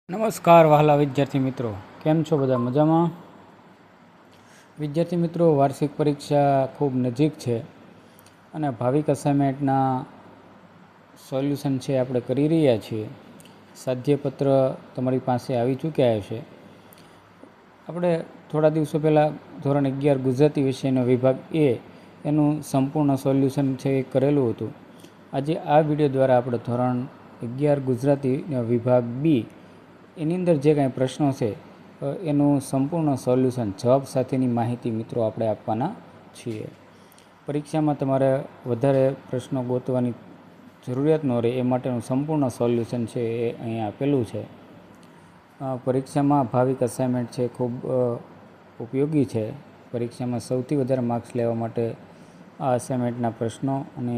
નમસ્કાર વહાલા વિદ્યાર્થી મિત્રો, કેમ છો બધા? મજામાં? વિદ્યાર્થી મિત્રો, વાર્ષિક પરીક્ષા ખૂબ નજીક છે અને ભાવિક અસાઇનમેન્ટના સોલ્યુશન છે આપણે કરી રહ્યા છીએ. સાધ્યપત્ર તમારી પાસે આવી ચૂક્યા હશે. આપણે થોડા દિવસો પહેલાં ધોરણ 11 ગુજરાતી વિષયનો વિભાગ એ એનું સંપૂર્ણ સોલ્યુશન છે એ કરેલું હતું. આજે આ વિડીયો દ્વારા આપણે ધોરણ 11 ગુજરાતીનો વિભાગ બી એની અંદર જે કાંઈ પ્રશ્નો છે એનું સંપૂર્ણ સોલ્યુશન જવાબ સાથેની માહિતી મિત્રો આપણે આપવાના છીએ. પરીક્ષામાં તમારે વધારે પ્રશ્નો ગોતવાની જરૂરિયાત ન રહે એ માટેનું સંપૂર્ણ સોલ્યુશન છે એ અહીંયા આપેલું છે. પરીક્ષામાં ભાવિક અસાઇનમેન્ટ છે ખૂબ ઉપયોગી છે. પરીક્ષામાં સૌથી વધારે માર્ક્સ લેવા માટે આ અસાઇનમેન્ટના પ્રશ્નો અને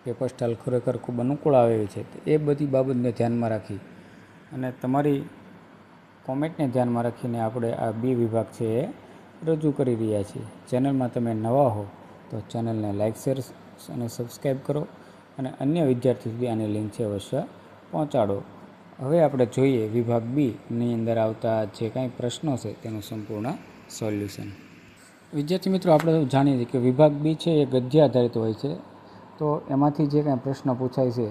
પેપર સ્ટાઇલ ખરેખર ખૂબ અનુકૂળ આવે છે. એ બધી બાબતને ધ્યાનમાં રાખી અને તમારી કોમેન્ટને ધ્યાનમાં રાખીને આપણે આ બી વિભાગ છે એ રજૂ કરી રહ્યા છીએ. ચેનલમાં તમે નવા હો તો ચેનલને લાઇક, શેર અને સબસ્ક્રાઈબ કરો અને અન્ય વિદ્યાર્થી સુધી આની લિંક છે અવશ્ય પહોંચાડો. હવે આપણે જોઈએ વિભાગ બીની અંદર આવતા જે કાંઈ પ્રશ્નો છે તેનું સંપૂર્ણ સોલ્યુશન. વિદ્યાર્થી મિત્રો, આપણે જાણીએ છીએ કે વિભાગ બી છે એ ગદ્ય આધારિત હોય છે. તો એમાંથી જે કાંઈ પ્રશ્ન પૂછાય છે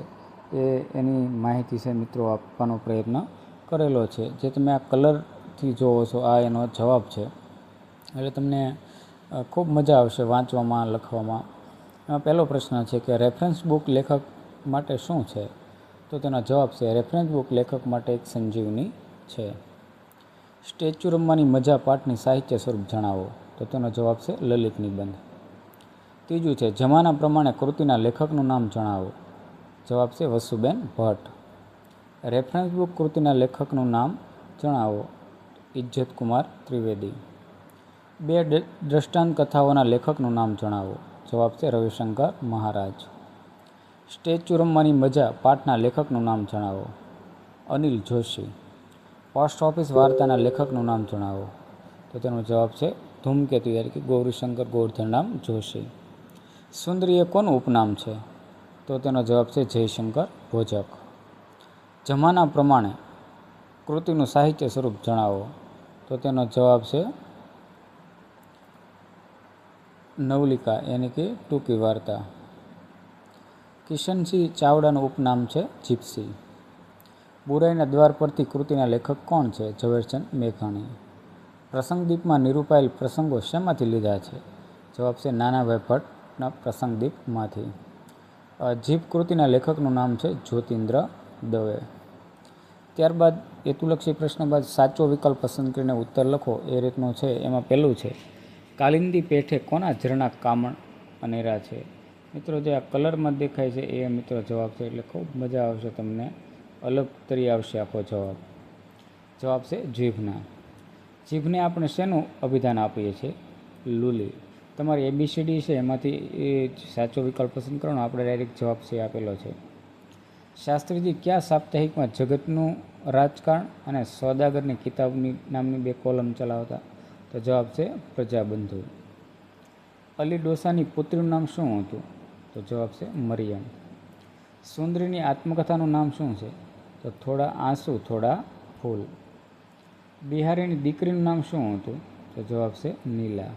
એની માહિતી છે મિત્રો આપવાનો પ્રયત્ન કરેલો છે. જે તમે આ કલરથી જોવો છો આ એનો જવાબ છે. એટલે તમને ખૂબ મજા આવશે વાંચવામાં, લખવામાં. એમાં પહેલો પ્રશ્ન છે કે રેફરન્સ બુક લેખક માટે શું છે? તો તેનો જવાબ છે રેફરન્સ બુક લેખક માટે એક સંજીવની છે. સ્ટેચ્યુ રમવાની મજા પાઠની સાહિત્ય સ્વરૂપ જણાવો. તો તેનો જવાબ છે લલિત નિબંધ. ત્રીજું છે જમાના પ્રમાણે કૃતિના લેખકનું નામ જણાવો. જવાબ છે વસુબેન ભટ્ટ. રેફરન્સ બુક કૃતિના લેખકનું નામ જણાવો. ઇજ્જતકુમાર ત્રિવેદી. બે દ્રષ્ટાંત કથાઓના લેખકનું નામ જણાવો. જવાબ છે રવિશંકર મહારાજ. સ્ટેચ્યુ રમવાની મજા પાઠના લેખકનું નામ જણાવો. અનિલ જોશી. પોસ્ટ ઓફિસ વાર્તાના લેખકનું નામ જણાવો. તો તેનો જવાબ છે ધૂમકેતુ એટલે કે ગૌરીશંકર ગોવર્ધનરામ જોશી. સુંદરી એ કોનું ઉપનામ છે? તો તેનો જવાબ છે જયશંકર ભોજક. જમાના પ્રમાણે કૃતિનું સાહિત્ય સ્વરૂપ જણાવો. તો તેનો જવાબ છે નવલિકા એટલે કે ટૂંકી વાર્તા. કિશનસિંહ ચાવડાનું ઉપનામ છે જીપ્સી. બુરાઈના દ્વાર પરથી કૃતિના લેખક કોણ છે? ઝવેરચંદ મેઘાણી. પ્રસંગદીપમાં નિરૂપાયેલ પ્રસંગો શેમાંથી લીધા છે? જવાબ છે નાનાભાઈ ભટ્ટના પ્રસંગદીપમાંથી. જીભ કૃતિના લેખકનું નામ છે જ્યોતિન્દ્ર દવે. ત્યારબાદ હેતુલક્ષી પ્રશ્ન બાદ સાચો વિકલ્પ પસંદ કરીને ઉત્તર લખો એ રીતનું છે. એમાં પહેલું છે કાલિંદી પેઠે કોના ઝરણા કામણ અનેરા છે? મિત્રો જે આ કલરમાં દેખાય છે એ મિત્રો જવાબ છે. એટલે ખૂબ મજા આવશે તમને, અલગ તરી આવશે આખો જવાબ. જવાબ છે જીભના. જીભને આપણે શેનું અભિધાન આપીએ છીએ? લૂલી. તમારી ABCD છે એમાંથી એ સાચો વિકલ્પ પસંદ કરવાનો, આપણે ડાયરેક્ટ જવાબ છે આપેલો છે. શાસ્ત્રીજી કયા સાપ્તાહિકમાં જગતનું રાજકારણ અને સોદાગરની કિતાબની નામની બે કોલમ ચલાવતા? તો જવાબ છે પ્રજાબંધુ. અલી ડોસાની પુત્રીનું નામ શું હતું? તો જવાબ છે મરિયમ. સુંદરીની આત્મકથાનું નામ શું છે? તો થોડા આંસુ થોડા ફૂલ. બિહારીની દીકરીનું નામ શું હતું? તો જવાબ છે નીલા.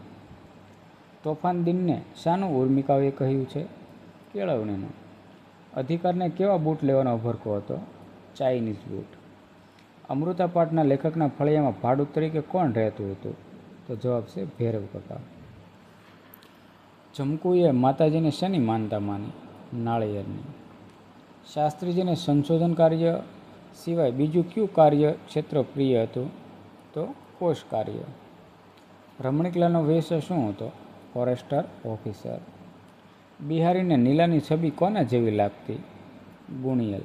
તોફાન દિનને શાનું ઉર્મિકાઓએ કહ્યું છે? કેળવણીનું. અધિકારને કેવા બૂટ લેવાનો અભરકો હતો? Chinese boot. અમૃતા પાઠના લેખકના ફળિયામાં ભાડૂત તરીકે કોણ રહેતું હતું? તો જવાબ છે ભૈરવ કાકા. જમકુએ માતાજીને શેની માનતા માની? નાળિયેરની. શાસ્ત્રીજીને સંશોધન કાર્ય સિવાય બીજું કયું કાર્ય ક્ષેત્ર પ્રિય હતું? તો કોષ કાર્ય. રમણીકલાલનો વેશ શું હતો? Forester officer. બિહારીને નીલાની છબી કોને જેવી લાગતી? ગુણિયલ.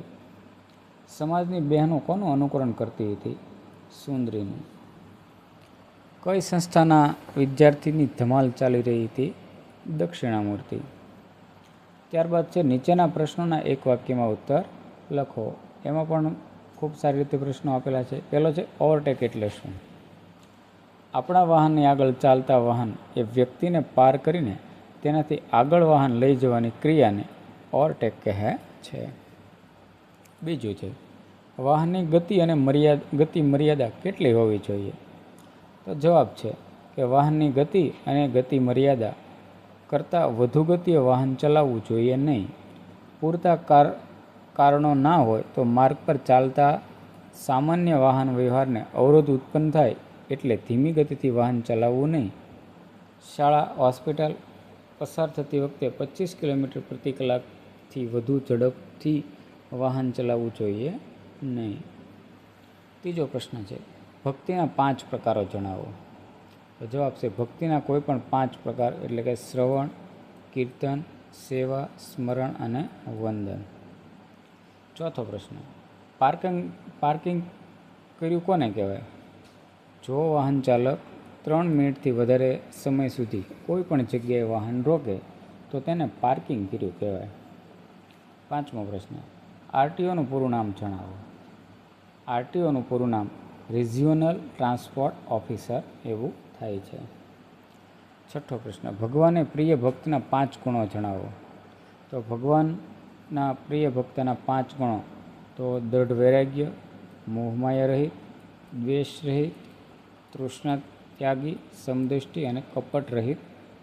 સમાજની બહેનો કોનું અનુકરણ કરતી હતી? સુંદરીનું. કઈ સંસ્થાના વિદ્યાર્થીની ધમાલ ચાલી રહી હતી? દક્ષિણામૂર્તિ. ત્યારબાદ છે નીચેના પ્રશ્નોના એક વાક્યમાં ઉત્તર લખો. એમાં પણ ખૂબ સારી રીતે પ્રશ્નો આપેલા છે. પહેલો છે ઓવરટેક એટલે શું? આપણા વાહનની આગળ ચાલતા વાહન એ વ્યક્તિને પાર કરીને તેનાથી આગળ વાહન લઈ જવાની ક્રિયાને ઓવરટેક કહે છે. બીજું છે વાહનની ગતિ અને ગતિ મર્યાદા કેટલી હોવી જોઈએ? તો જવાબ છે કે વાહનની ગતિ અને ગતિ મર્યાદા કરતાં વધુ ગતિએ વાહન ચલાવવું જોઈએ નહીં. પૂરતા કારણો ના હોય તો માર્ગ પર ચાલતા સામાન્ય વાહન વ્યવહારને અવરોધ ઉત્પન્ન થાય એટલે ધીમી ગતિથી વાહન ચલાવવું નહીં. શાળા, હોસ્પિટલ પસાર થતી વખતે 25 કિલોમીટર પ્રતિ કલાકથી વધુ ઝડપથી વાહન ચલાવવું જોઈએ નહીં. ત્રીજો પ્રશ્ન છે, ભક્તિના 5 પ્રકારો જણાવો. તો જવાબ છે ભક્તિના કોઈ પણ 5 પ્રકાર એટલે કે શ્રવણ, કીર્તન, સેવા, સ્મરણ અને વંદન. ચોથો પ્રશ્ન, પાર્કિંગ કર્યું કોને કહેવાય? જો વાહન ચાલક 3 મિનિટથી વધારે સમય સુધી કોઈ પણ જગ્યાએ વાહન રોકે તો તેને પાર્કિંગ કર્યું કહેવાય. પાંચમો પ્રશ્ન, આરટીઓનું પૂરું નામ જણાવો. આરટીઓનું પૂરું નામ રિજિયોનલ ટ્રાન્સપોર્ટ ઓફિસર એવું થાય છે. છઠ્ઠો પ્રશ્ન, ભગવાને પ્રિય ભક્તના 5 ગુણો જણાવો. તો ભગવાનના પ્રિય ભક્તના 5 ગુણો તો દૃઢ વૈરાગ્ય, મોહમાયા રહિત, દ્વેષ રહિત, તૃષ્ણા ત્યાગી, સમદૃષ્ટિ અને કપટ રહિત,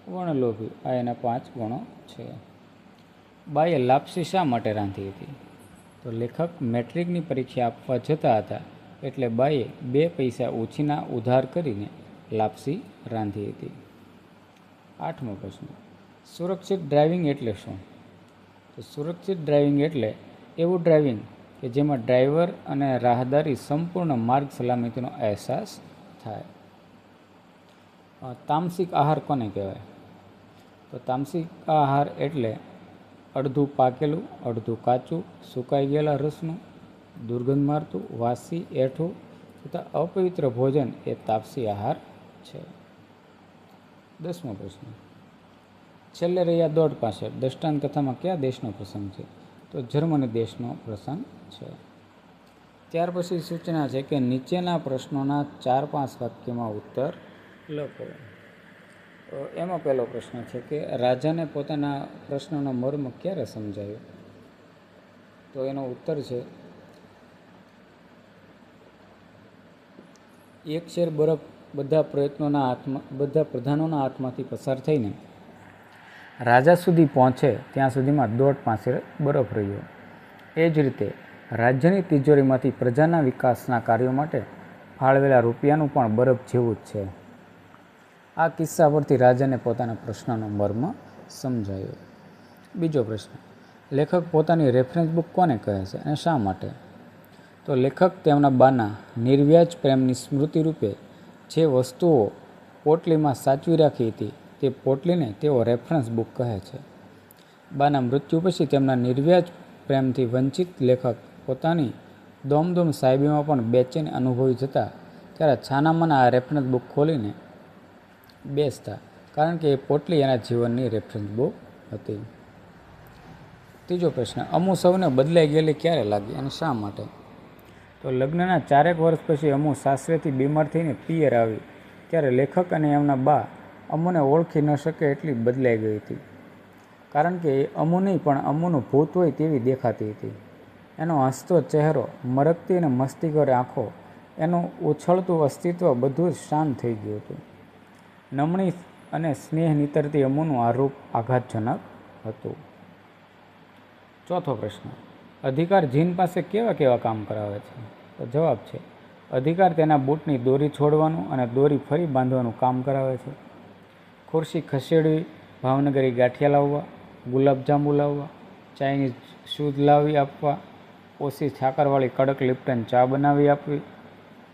વર્ણલોભી. આ એના 5 ગુણો છે. બાઈએ લાપસી શા માટે રાંધી હતી? તો લેખક મેટ્રિકની પરીક્ષા આપવા જતા હતા એટલે બાઈએ 2 પૈસા ઉછીના ઉધાર કરીને લાપસી રાંધી હતી. આઠમો પ્રશ્ન, સુરક્ષિત ડ્રાઇવિંગ એટલે શું? તો સુરક્ષિત ડ્રાઇવિંગ એટલે એવું ડ્રાઇવિંગ કે જેમાં ડ્રાઈવર અને રાહદારી સંપૂર્ણ માર્ગ સલામતીનો અહેસાસ થાય. તામસિક આહાર કોને કહેવાય? તો તામસિક આહાર એટલે અડધું પાકેલું, અડધું કાચું, સુકાઈ ગયેલા રસનું, દુર્ગંધ મારતું, વાસી, એઠું તથા અપવિત્ર ભોજન એ તામસી આહાર છે. 10મો પ્રશ્ન, છેલ્લે રહ્યા દોડ પાછળ દ્રષ્ટાંત કથામાં કયા દેશનો પ્રસંગ છે? તો જર્મની દેશનો પ્રસંગ છે. ત્યાર પછી સૂચના છે કે નીચેના પ્રશ્નોના 4-5 વાક્યમાં ઉત્તર લખો. એમાં પહેલો પ્રશ્ન છે કે રાજાને પોતાના પ્રશ્નનો મર્મ ક્યારે સમજાયો? તો એનો ઉત્તર છે, એક શેર બરફ બધા પ્રધાનોના હાથમાંથી પસાર થઈને રાજા સુધી પહોંચે ત્યાં સુધીમાં 1.5 બરફ રહ્યો. એ જ રીતે રાજ્યની તિજોરીમાંથી પ્રજાના વિકાસના કાર્યો માટે ફાળવેલા રૂપિયાનું પણ બરફ જેવું જ છે. આ કિસ્સા પરથી રાજાને પોતાના પ્રશ્નનો મર્મ સમજાયો. બીજો પ્રશ્ન, લેખક પોતાની રેફરન્સ બુક કોને કહે છે અને શા માટે? તો લેખક તેમના બાના નિર્વ્યાજ પ્રેમની સ્મૃતિ રૂપે જે વસ્તુઓ પોટલીમાં સાચવી રાખી હતી તે પોટલીને તેઓ રેફરન્સ બુક કહે છે. બાના મૃત્યુ પછી તેમના નિર્વ્યાજ પ્રેમથી વંચિત લેખક પોતાની દોમદોમ સાહેબીમાં પણ બેચેની અનુભવી જતા ત્યારે છાનામાના આ રેફરન્સ બુક ખોલીને બેસતા, કારણ કે એ પોટલી એના જીવનની રેફરન્સ બુક હતી. ત્રીજો પ્રશ્ન, અમુ સૌને બદલાઈ ગયેલી ક્યારે લાગી અને શા માટે? તો લગ્નના 4 વર્ષ પછી અમુ સાસરેથી બીમાર થઈને પિયર આવી ત્યારે લેખક અને એમના બા અમુને ઓળખી ન શકે એટલી બદલાઈ ગઈ હતી. કારણ કે એ અમુ નહીં પણ અમુનું ભૂત હોય તેવી દેખાતી હતી. એનો હસતો ચહેરો, મરકતી અને મસ્તીખોર આંખો, એનું ઉછળતું અસ્તિત્વ બધું જ શાંત થઈ ગયું હતું. નમણી અને સ્નેહ નીતરતી અમુનું આ રૂપ આઘાતજનક હતું. ચોથો પ્રશ્ન, અધિકાર જીન પાસે કેવા કેવા કામ કરાવે છે? તો જવાબ છે, અધિકાર તેના બૂટની દોરી છોડવાનું અને દોરી ફરી બાંધવાનું કામ કરાવે છે. ખુરશી ખસેડવી, ભાવનગરી ગાંઠિયા લાવવા, ગુલાબજાંબુ લાવવા, ચાઇનીઝ શૂઝ લાવી આપવા, ઓછી સાકરવાળી કડક લિપ્ટન ચા બનાવી આપવી,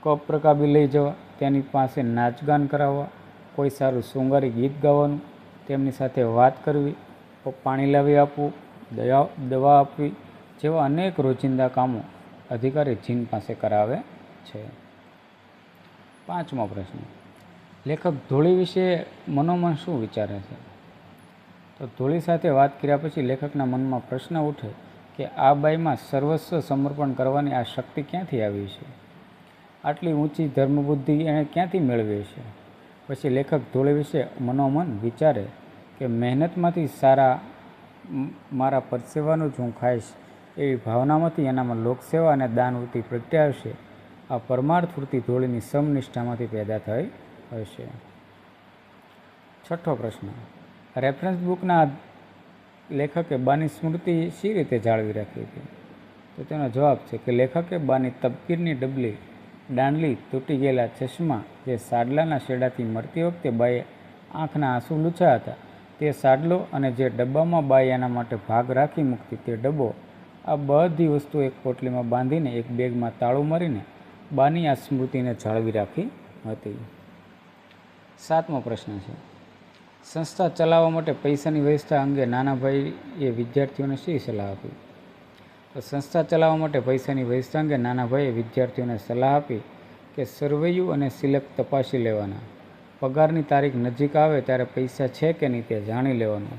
કપ રકાબી લઈ જવા, તેની પાસે નાચગાન કરાવવા, કોઈ સારું શૃંગારી ગીત ગાવાનું, તેમની સાથે વાત કરવી, પાણી લાવી આપવું, દવા આપવી જેવા અનેક રોજિંદા કામો અધિકારી જીન પાસે કરાવે છે. 5મો પ્રશ્ન, લેખક ધૂળી વિશે મનોમન શું વિચારે છે? તો ધૂળી સાથે વાત કર્યા પછી લેખકના મનમાં પ્રશ્ન ઉઠે કે આ બાઈમાં સર્વસ્વ સમર્પણ કરવાની આ શક્તિ ક્યાંથી આવી છે? આટલી ઊંચી ધર્મબુદ્ધિ એણે ક્યાંથી મેળવી છે? પછી લેખક ધૂળી વિશે મનોમન વિચારે કે મહેનતમાંથી મારા પરસેવાનું જ હું ખાઈશ એવી ભાવનામાંથી એનામાં લોકસેવા અને દાનવૃત્તિ પ્રગટે આવશે. આ પરમાર્થ વૃત્તિ ધોળીની સમનિષ્ઠામાંથી પેદા થઈ હશે. છઠ્ઠો પ્રશ્ન, રેફરન્સ બુકના લેખકે બાની સ્મૃતિ શી રીતે જાળવી રાખી હતી? તો તેનો જવાબ છે કે લેખકે બાની તપકીરની ડબલી, દાંડલી, તૂટી ગયેલા ચશ્મા, જે સાડલાના શેડાથી મરતી વખતે બાએ આંખના આંસુ લૂછ્યા હતા તે સાડલો અને જે ડબ્બામાં બાઈ એના માટે ભાગ રાખી મૂકતી તે ડબ્બો, આ બધી વસ્તુ એક પોટલીમાં બાંધીને એક બેગમાં તાળું મારીને બાની આ સ્મૃતિને જાળવી રાખી હતી. સાતમો પ્રશ્ન છે, સંસ્થા ચલાવવા માટે પૈસાની વ્યવસ્થા અંગે નાનાભાઈએ વિદ્યાર્થીઓને શી સલાહ આપી? તો સંસ્થા ચલાવવા માટે પૈસાની વ્યવસ્થા અંગે નાનાભાઈએ વિદ્યાર્થીઓને સલાહ આપી કે સરવૈયું અને સિલક તપાસી લેવાના. પગારની તારીખ નજીક આવે ત્યારે પૈસા છે કે નહીં તે જાણી લેવાનું.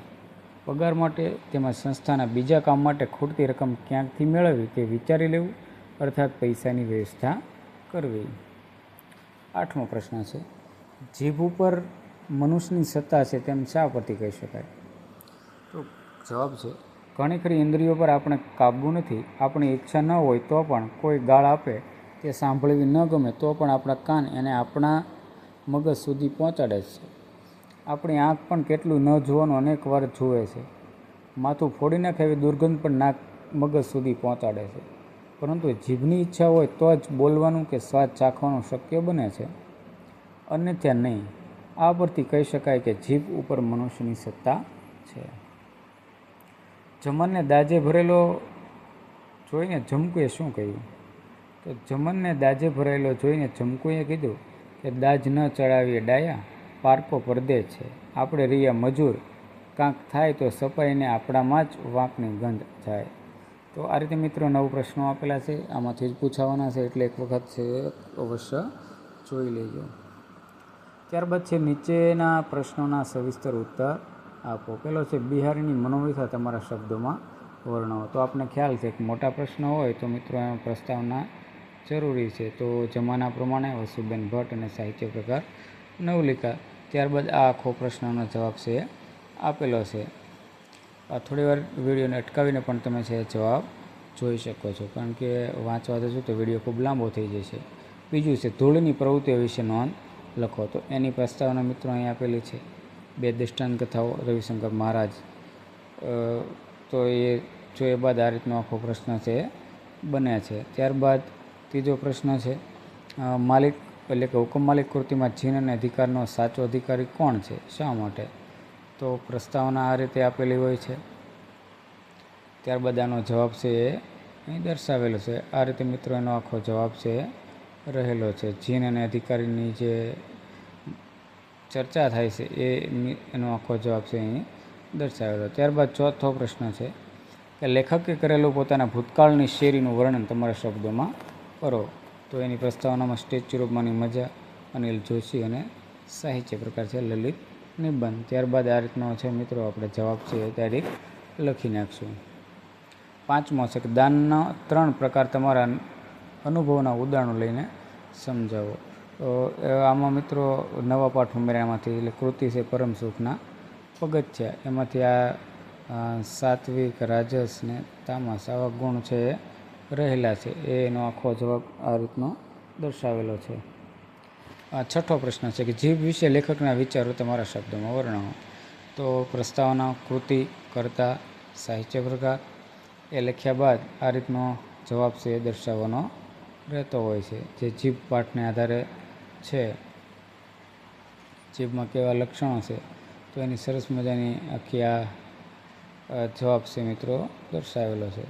પગાર માટે તેમજ સંસ્થાના બીજા કામ માટે ખૂટતી રકમ ક્યાંકથી મેળવવી તે વિચારી લેવું, અર્થાત પૈસાની વ્યવસ્થા કરવી. આઠમો પ્રશ્ન છે, જીભ ઉપર મનુષ્યની સત્તા છે તેમ શા પરથી કહી શકાય? તો જવાબ છે, ઘણી ખરી ઇન્દ્રિયો પર આપણે કાબૂ નથી. આપણી ઈચ્છા ન હોય તો પણ કોઈ ગાળ આપે તે સાંભળવી ન ગમે તો પણ આપણા કાન એને આપણા મગજ સુધી પહોંચાડે છે. આપણી આંખ પણ કેટલું ન જોવાનું અનેક વાર જુએ છે. માથું ફોડી નાખે એવી દુર્ગંધ પણ નાક મગજ સુધી પહોંચાડે છે. પરંતુ જીભની ઈચ્છા હોય તો જ બોલવાનું કે સ્વાદ ચાખવાનું શક્ય બને છે, અન્યથા નહીં. આ પરથી કહી શકાય કે જીભ ઉપર મનુષ્યની સત્તા છે. જમનને દાજે ભરેલો જોઈને જમકુએ શું કહ્યું? તો જમનને દાજે ભરેલો જોઈને જમકુએ કીધું કે દાજ ન ચડાવીએ ડાયા, પારકો પરદે છે. આપણે રહ્યા મજૂર, કાંક થાય તો સપાઈને આપણામાં જ વાંકની ગંધ જાય. તો આ રીતે મિત્રો 9 પ્રશ્નો આપેલા છે, આમાંથી જ પૂછાવાના છે, એટલે એક વખત છે અવશ્ય જોઈ લેજો. ત્યારબાદ છે નીચેના પ્રશ્નોના સવિસ્તર ઉત્તર આપો. પહેલો છે બિહારીની મનોવ્યથા તમારા શબ્દોમાં વર્ણવો. તો આપણને ખ્યાલ છે કે મોટા પ્રશ્નો હોય તો મિત્રો એમાં પ્રસ્તાવના જરૂરી છે. તો જમાના પ્રમાણે વસુબેન ભટ્ટ અને સાહિત્ય પ્રકાર નવલિકા. ત્યારબાદ આ આખો પ્રશ્નનો જવાબ છે આપેલો છે. થોડી વાર વિડીયોને અટકાવીને પણ તમે છે જવાબ જોઈ શકો છો, કારણ કે વાંચવા જશો તો વિડીયો ખૂબ લાંબો થઈ જશે. બીજું છે ધૂળની પ્રવૃત્તિઓ વિશે નોંધ લખો. તો એની પ્રસ્તાવના મિત્રો અહીં આપેલી છે. 2 દ્રષ્ટાંત કથાઓ રવિશંકર મહારાજ. તો એ જોયા બાદ આ રીતનો આખો પ્રશ્ન છે બને છે. ત્યારબાદ ત્રીજો પ્રશ્ન છે, માલિક એટલે કે હુકમ માલિક કૃતિમાં જીન અને અધિકારનો સાચો અધિકારી કોણ છે, શા માટે? તો પ્રસ્તાવના આ રીતે આપેલી હોય છે. ત્યારબાદ આનો જવાબ છે એ અહીં દર્શાવેલો છે. આ રીતે મિત્રો એનો આખો જવાબ છે રહેલો છે. જીન અને અધિકારીની જે ચર્ચા થાય છે એનો આખો જવાબ છે અહીં દર્શાવેલો. ત્યારબાદ ચોથો પ્રશ્ન છે કે લેખકે કરેલું પોતાના ભૂતકાળની શેરીનું વર્ણન તમારા શબ્દોમાં કરો. તો એની પ્રસ્તાવનામાં સ્ટેચ્યુ ઓફ માની મજા, અનિલ જોશી અને સાહિત્ય પ્રકાર છે લલિત નિબંધ. ત્યારબાદ આ રીતનો છે મિત્રો આપણે જવાબ છે એ તારીખ લખી નાખશું. પાંચમો છે કે દાનના 3 પ્રકાર તમારા અનુભવના ઉદાહરણો લઈને સમજાવો. તો આમાં મિત્રો નવા પાઠ ઉમેર્યામાંથી એટલે કૃતિ છે પરમ સુખના પગથિયા, એમાંથી આ સાત્વિક, રાજસ ને તામસ આવા ગુણ છે એ રહેલા છે. એનો આખો જવાબ આ રીતનો દર્શાવેલો છે. છઠ્ઠો પ્રશ્ન છે કે જીભ વિશે લેખકના વિચારો તમારા શબ્દોમાં વર્ણવો. તો પ્રસ્તાવના, કૃતિ, કર્તા, સાહિત્ય પ્રકાર એ લખ્યા બાદ આ રીતનો જવાબ છે એ દર્શાવવાનો રહેતો હોય છે. જે જીભ પાઠને આધારે છે, જીભમાં કેવા લક્ષણો છે, તો એની સરસ મજાની આખી આ જવાબ છે મિત્રો દર્શાવેલો છે.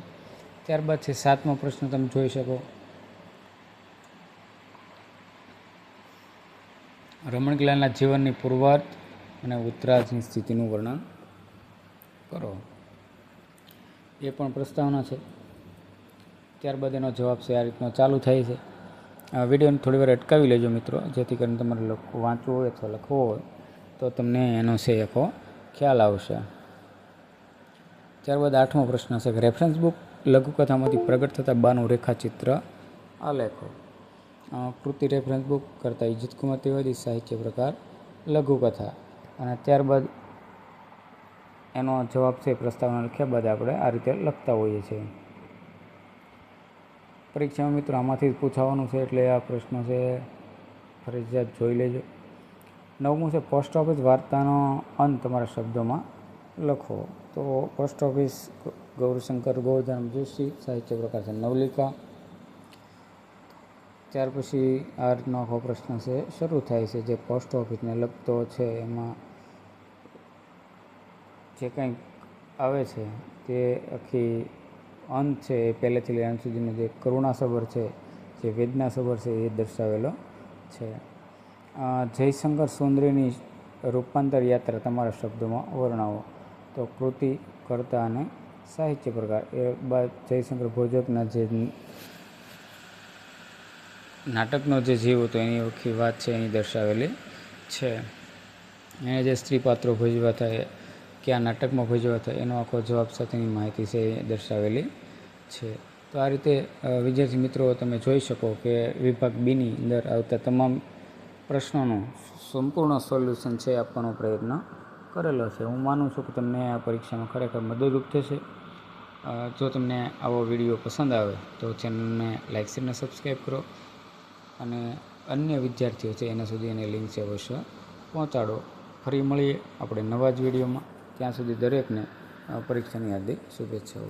ત્યારબાદ છે 7મો પ્રશ્ન તમે જોઈ શકો. રમણકલાલના જીવનની પૂર્વાર્ધ અને ઉત્તરાર્ધની સ્થિતિનું વર્ણન કરો. એ પણ પ્રસ્તાવના છે. ત્યારબાદ એનો જવાબ છે આ રીતનો ચાલુ થાય છે. આ વિડીયોને થોડી વાર અટકાવી લેજો મિત્રો, જેથી કરીને તમારે વાંચવું હોય અથવા લખવું હોય તો તમને એનો છે આખો ખ્યાલ આવશે. ત્યારબાદ 8મો પ્રશ્ન છે કે રેફરન્સ બુક લઘુકથામાંથી પ્રગટ થતા બાનું રેખાચિત્ર આલેખો. કૃતિ રેફરન્સ બુક કરતા ઇજ્જતકુમાર ત્રિવેદી, સાહિત્ય પ્રકાર લઘુકથા. અને ત્યારબાદ એનો જવાબ છે પ્રસ્તાવના લખ્યા બાદ આપણે આ રીતે લખતા હોઈએ છીએ. પરીક્ષામાં મિત્રો આમાંથી જ પૂછાવાનું છે, એટલે આ પ્રશ્ન છે ફરજિયાત જોઈ લેજો. 9મું છે પોસ્ટ ઓફિસ વાર્તાનો અંત તમારા શબ્દોમાં લખો. તો પોસ્ટ ઓફિસ ગૌરીશંકર ગોવર્ધન જોશી, સાહિત્ય પ્રકાર છે નવલિકા. ત્યાર પછી આ રીતનો આખો પ્રશ્ન છે શરૂ થાય છે, જે પોસ્ટ ઓફિસને લગતો છે. એમાં જે કંઈક આવે છે તે આખી અંત છે એ પહેલેથી લઈ અંત સુધીનો જે કરુણાસભર છે, જે વેદનાસભર છે એ દર્શાવેલો છે. જયશંકર સુંદરીની રૂપાંતર યાત્રા તમારા શબ્દોમાં વર્ણવો. તો કૃતિ, કર્તા અને સાહિત્ય પ્રકાર. એ બાદ જયશંકર ભોજકના જે નાટકનો જે જીવ હતો એની આખી વાત છે એની દર્શાવેલી છે. એને જે સ્ત્રી પાત્રો ભજવા થાય, કયા નાટકમાં ભજવા થાય, એનો આખો જવાબ સાથેની માહિતી છે એ દર્શાવેલી છે. તો આ રીતે વિદ્યાર્થી મિત્રો તમે જોઈ શકો કે વિભાગ બીની અંદર આવતા તમામ પ્રશ્નોનું સંપૂર્ણ સોલ્યુશન છે આપવાનો પ્રયત્ન કરેલો છે. હું માનું છું કે તમને આ પરીક્ષામાં ખરેખર મદદરૂપ થશે. જો તમને આવો વિડીયો પસંદ આવે તો ચેનલને લાઇક શેર અને સબસ્ક્રાઈબ કરો, અને અન્ય વિદ્યાર્થીઓ છે એના સુધી એની લિંક છે અવશ્ય પહોંચાડો. ફરી મળીએ આપણે નવા જ વિડીયોમાં. ત્યાં સુધી દરેકને પરીક્ષાની હાર્દિક શુભેચ્છાઓ.